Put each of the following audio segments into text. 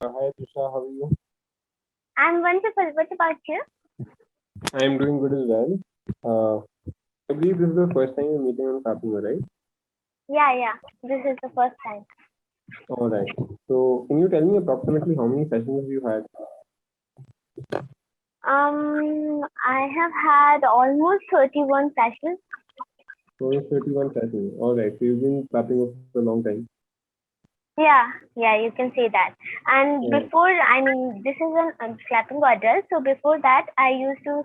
Hi Trisha, how are you? I'm wonderful. What about you? I am doing good as well. I believe this is the first time you're meeting on Clapingo, right? Yeah. This is the first time. All right. So, can you tell me approximately how many sessions you had? I have had almost 31 sessions. So, it's 31 sessions. All right. So, you've been Clapingo for a long time. Yeah, you can say that. And Uh, before, this is an Clapingo adult. So before that, I used to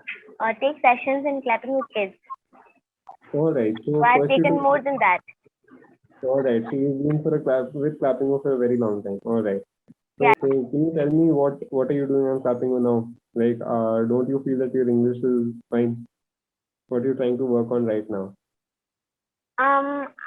take sessions in Clapingo Kids. all right. So So, I've first you taken more took. than that. All right. So, you've been for a clap with Clapingo for a very long time. All right. Yeah. So, can you tell me what are you doing on Clapingo now? Like, don't you feel that your English is fine? What are you trying to work on right now?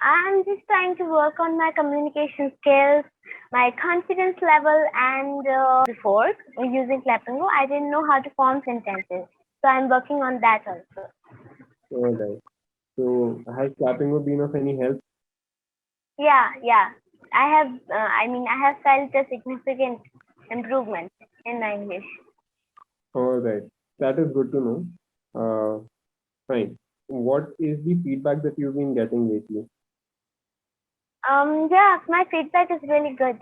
I'm just trying to work on my communication skills, my confidence level, and before using Clapingo, I didn't know how to form sentences. So I'm working on that also. All right. So, has Clapingo been of any help? Yeah. I have felt a significant improvement in my English. All right. That is good to know. Fine. What is the feedback that you've been getting lately? Yeah, my feedback is really good.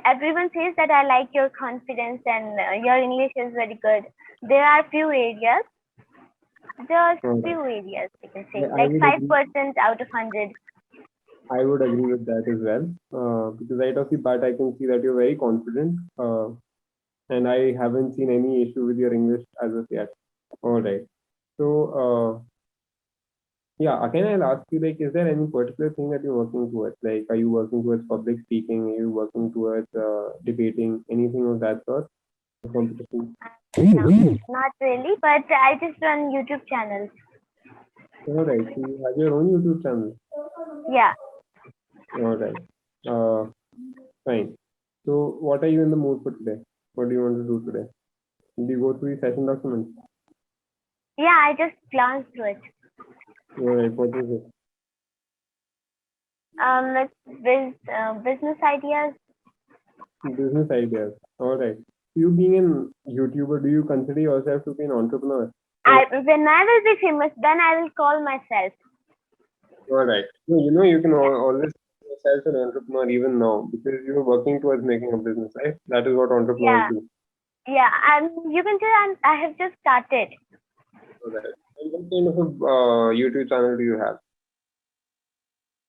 Everyone says that I like your confidence and your English is very good. There are few areas, just All right. few areas, you can say, I like would agree. 5% out of 100. I would agree with that as well. Because right off the bat, I can see that you're very confident. And I haven't seen any issue with your English as of yet. All right. So, yeah, again, I'll ask you, like, is there any particular thing that you're working towards? Like, are you working towards public speaking? Are you working towards debating? Anything of that sort? Competition? No, not really, but I just run YouTube channels. All right. So you have your own YouTube channel. Yeah. All right. Uh, Fine. So what are you in the mood for today? What do you want to do today? Did you go through the session documents? Yeah, I just glanced through it. All right. What is it? It's business ideas. Business ideas. All right. You being an YouTuber, do you consider yourself to be an entrepreneur? When I will be famous, then I will call myself. All right. No, you can always call yourself an entrepreneur even now because you're working towards making a business, right? That is what entrepreneurs Yeah, do. yeah, and you can say I have just started. All right. And what kind of a YouTube channel do you have?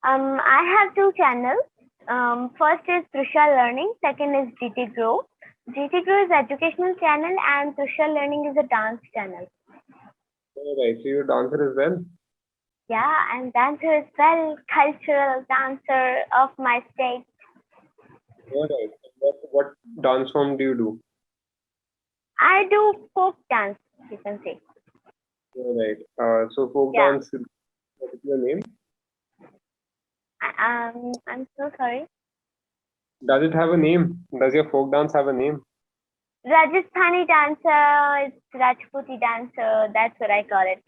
I have two channels. First is Trisha Learning. Second is GT Grow. GT Grow is educational channel, and Trisha Learning is a dance channel. All right. So you're a dancer as well? Yeah, and dancer as well, cultural dancer of my state. All right. And what dance form do you do? I do folk dance, you can say. All right. So folk Yeah. dance is a particular name. I'm so sorry. Does it have a name? Does your folk dance have a name? Rajasthani dancer, it's Rajputi dancer. That's what I call it.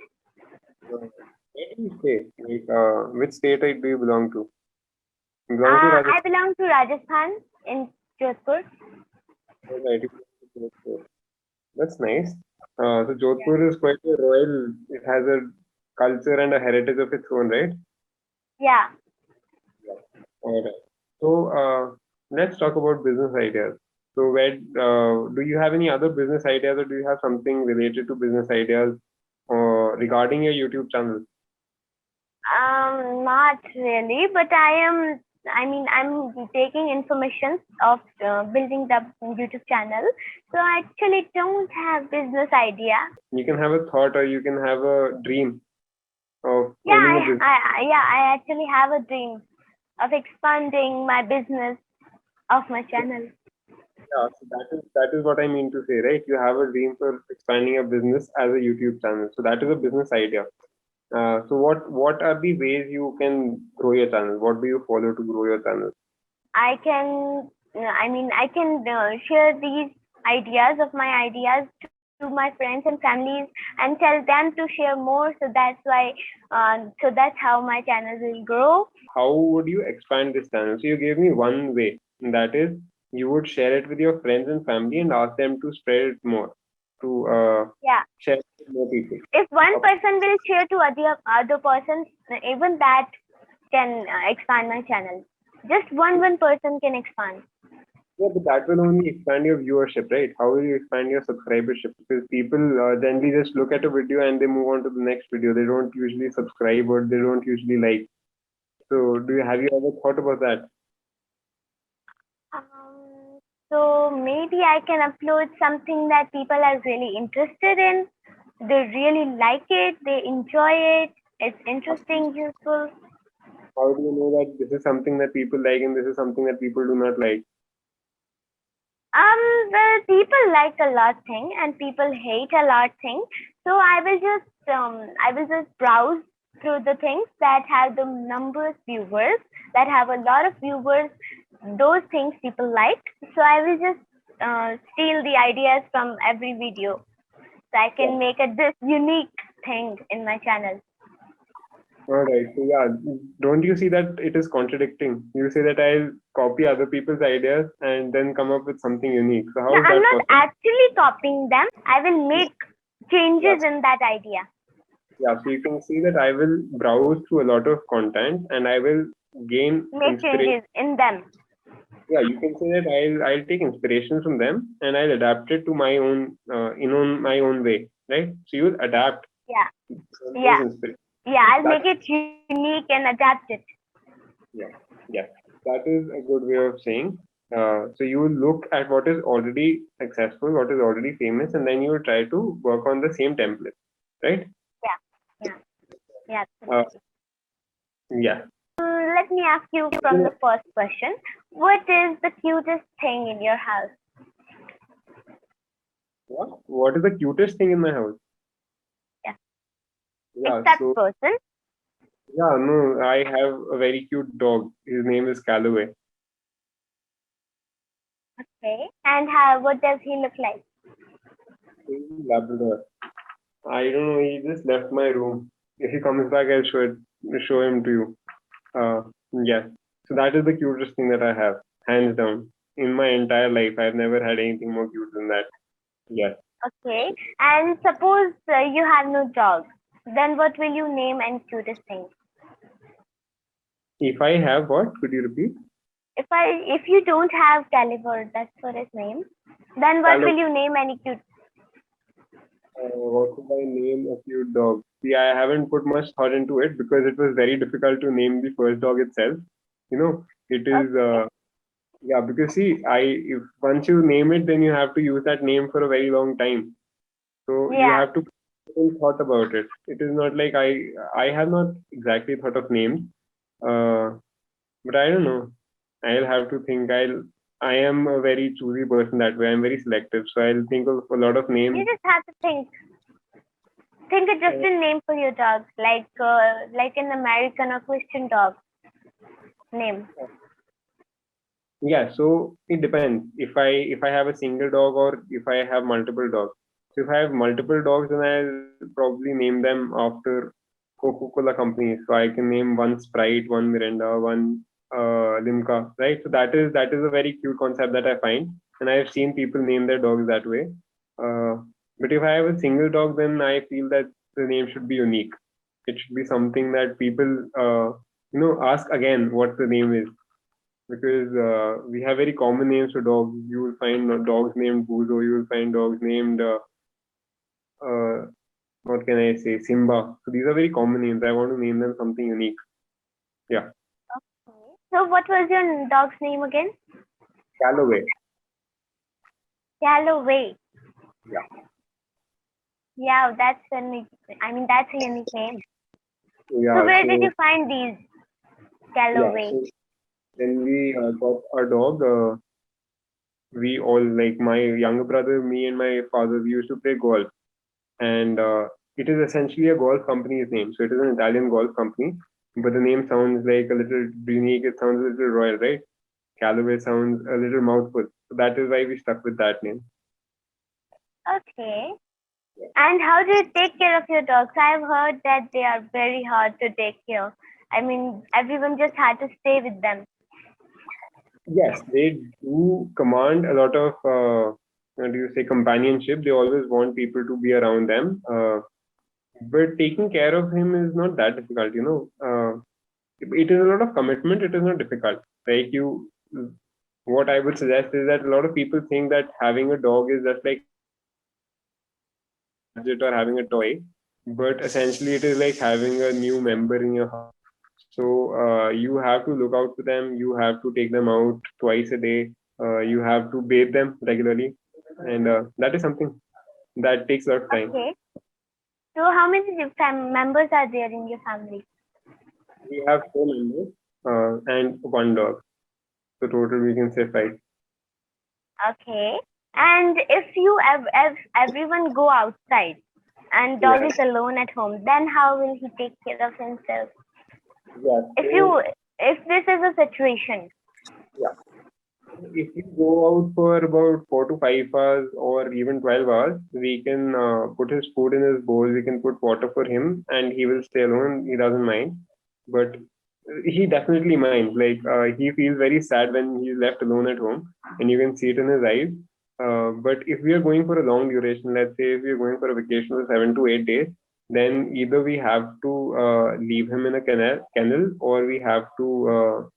Where do you stay? Like, which state do you belong to? You belong to I Rajasthan. belong to Rajasthan in Jodhpur. Right. Jodhpur. That's nice. So Jodhpur is quite a royal. It has a culture and a heritage of its own, right? Yeah. All right. So let's talk about business ideas. So where do you have any other business ideas, or do you have something related to business ideas regarding your YouTube channel? Not really, but I'm taking information of building the YouTube channel. So I actually don't have business idea. You can have a thought, or you can have a dream of Yeah, owning a business. I actually have a dream of expanding my business of my channel. Yeah, so that is what I mean to say, right? You have a dream for expanding a business as a YouTube channel. So that is a business idea. So what are the ways you can grow your channel? What do you follow to grow your channel? I can share these ideas of my ideas to to my friends and families and tell them to share more. So that's why, so that's how my channel will grow. How would you expand this channel? So you gave me one way, and that is you would share it with your friends and family and ask them to spread it more, to Yeah. share it with more people. If one Okay. person will share to other persons, even that can expand my channel. Just one person can expand. Yeah, but that will only expand your viewership, right? How will you expand your subscribership? Because people generally just look at a video and they move on to the next video. They don't usually subscribe or they don't usually like. So, have you ever thought about that? So maybe I can upload something that people are really interested in. They really like it. They enjoy it. It's interesting, useful. How do you know that this is something that people like and this is something that people do not like? Well, people like a lot thing and people hate a lot thing. So I will just browse through the things that have the numbers viewers, that have a lot of viewers. Those things people like. So I will just steal the ideas from every video, so I can make this unique thing in my channel. All right. So yeah, don't you see that it is contradicting? You say that I'll copy other people's ideas and then come up with something unique. So how No, is I'm that not possible? actually copying them. I will make Yeah. changes in that idea. Yeah. So you can see that I will browse through a lot of content and I will gain Make inspiration. changes in them. Yeah, you can say that I'll take inspiration from them and I'll adapt it to my own my own way, right? So you'll adapt Yeah, those yeah, inspirations. yeah. I'll That make it unique and adapt it. Yeah, yeah, that is a good way of saying. So you will look at what is already successful, what is already famous, and then you will try to work on the same template, right? Yeah, yeah, yeah. Uh, Absolutely. yeah. Let me ask you from the first question. What is the cutest thing in your house? What is the cutest thing in my house? Yeah, Yeah. except So person. yeah, no, I have a very cute dog. His name is Calloway. Okay. And how? What does he look like? He's a Labrador. I don't know. He just left my room. If he comes back, I'll show him to you. Uh, yeah. So that is the cutest thing that I have, hands down. In my entire life, I've never had anything more cute than that. Yeah. Okay. And suppose you have no dog, then what will you name and cutest thing? If I have what? Could you repeat? If you don't have Caliber, that's what his name. Then what Hello. will you name any cute? What would I name a cute dog? See, I haven't put much thought into it because it was very difficult to name the first dog itself. You know, it is Okay. yeah, because see, if once you name it, then you have to use that name for a very long time. So you Yeah. have to put some thought about it. It is not like I have not exactly thought of names. Uh, but I don't know. I'll have to think. I am a very choosy person that way. I'm very selective. So I'll think of a lot of You names. just have to think. Think a Uh, different name for your dog, like an American or Christian dog name. yeah, so it depends. If I have a single dog or if I have multiple dogs. So if I have multiple dogs, then I'll probably name them after Coca-Cola companies. So I can name one Sprite, one Miranda, one Limca, right? So that is a very cute concept that I find, and I've seen people name their dogs that way. Uh, but if I have a single dog, then I feel that the name should be unique. It should be something that people ask again what the name is, because we have very common names for dogs. You will find dogs named Buzo. You will find dogs named uh, what can I say, Simba. So these are very common names. I want to name them something unique. Yeah, So what was your dog's name again? Callaway. Galloway. Yeah, Yeah, that's a unique. I mean, that's a unique name. So yeah. where did So you find these yeah, Galloway? so when we got our dog, we all, like my younger brother, me, and my father, we used to play golf, and it is essentially a golf company's name. So it is an Italian golf company, but the name sounds like a little unique. It sounds a little royal, right? Callaway sounds a little mouthful. So that is why we stuck with that name. Okay. And how do you take care of your dogs? I've heard that they are very hard to take care. I mean, everyone just had to stay with them. Yes, they do command a lot of, what do you say, companionship. They always want people to be around them. But taking care of him is not that difficult, you know. It is a lot of commitment. It is not difficult. Like you, what I would suggest is that a lot of people think that having a dog is just like having a gadget or having a toy, but essentially it is like having a new member in your house. So you have to look out for them. You have to take them out twice a day. You have to bathe them regularly, and that is something that takes a lot of time. Okay. So how many members are there in your family? We have 4 members and one dog. So total we can say 5. Okay. And if everyone go outside and dog Yeah. is alone at home, then how will he take care of himself? Yeah. If this is a situation. Yeah. If we go out for about 4 to 5 hours or even 12 hours, we can put his food in his bowl. We can put water for him, and he will stay alone. He doesn't mind, but he definitely minds. Like he feels very sad when he's left alone at home, and you can see it in his eyes. But if we are going for a long duration, let's say if we are going for a vacation of 7 to 8 days, then either we have to leave him in a kennel, or we have to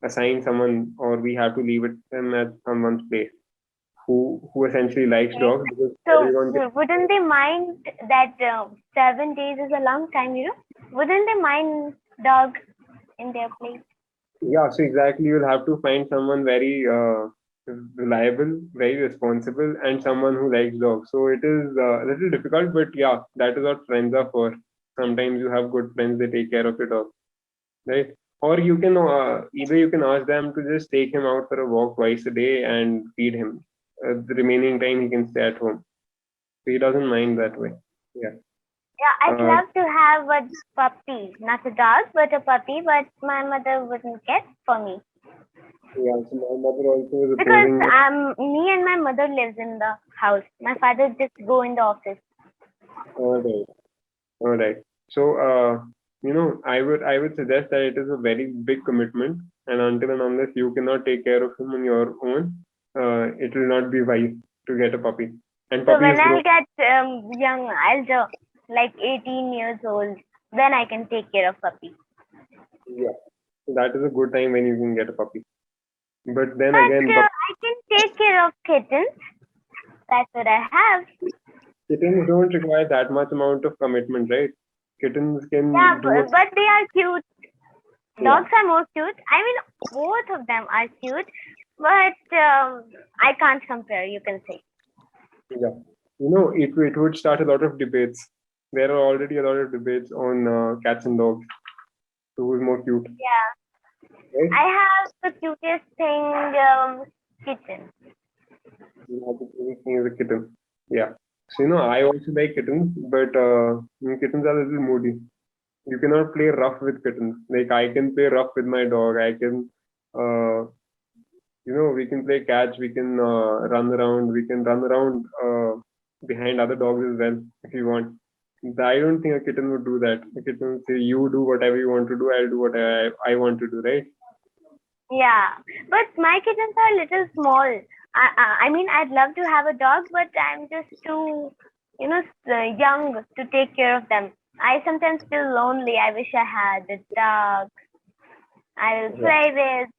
assign someone, or we have to leave it him at someone's place who essentially likes Okay. dogs, because So everyone can. wouldn't they mind that 7 days is a long time, you know? Wouldn't they mind dog in their place? Yeah, so exactly, you'll have to find someone very reliable, very responsible, and someone who likes dogs. So it is a little difficult, but yeah, that is what friends are for. Sometimes you have good friends, they take care of your dog, right? Or you can either you can ask them to just take him out for a walk twice a day and feed him. The remaining time he can stay at home. So he doesn't mind that way. Yeah. Yeah, I'd Uh, love to have a puppy, not a dog, but a puppy, but my mother wouldn't get for me. yeah. So my mother also is Because opposing. me and my mother lives in the house. My father just go in the office. All right. All right. So, I would suggest that it is a very big commitment, and until and unless you cannot take care of him on your own, it will not be wise to get a puppy. And So puppy when is grown. I'll get young, elder, like 18 years old, then I can take care of puppy. Yeah. So that is a good time when you can get a puppy. But then But again, I can take care of kittens. That's what I have. kittens don't require that much amount of commitment, right? Kittens Yeah, can do it. but they are cute. Yeah. Dogs are more cute. I mean, both of them are cute, but I can't compare. You can say. Yeah. It would start a lot of debates. There are already a lot of debates on cats and dogs. So who's more cute, Yeah, right? I have the cutest thing, kitten. You have to really think as a kitten. Yeah. So I also like kittens, but kittens are a little moody. You cannot play rough with kittens. Like I can play rough with my dog. I can, uh, we can play catch. We can run around. We can run around behind other dogs as well if you want. I don't think a kitten would do that. A kitten would say, "You do whatever you want to do. I'll do what I want to do." Right? Yeah, but my kittens are a little small. I mean, I'd love to have a dog, but I'm just too, young to take care of them. I sometimes feel lonely. I wish I had a dog I will Yeah. play with.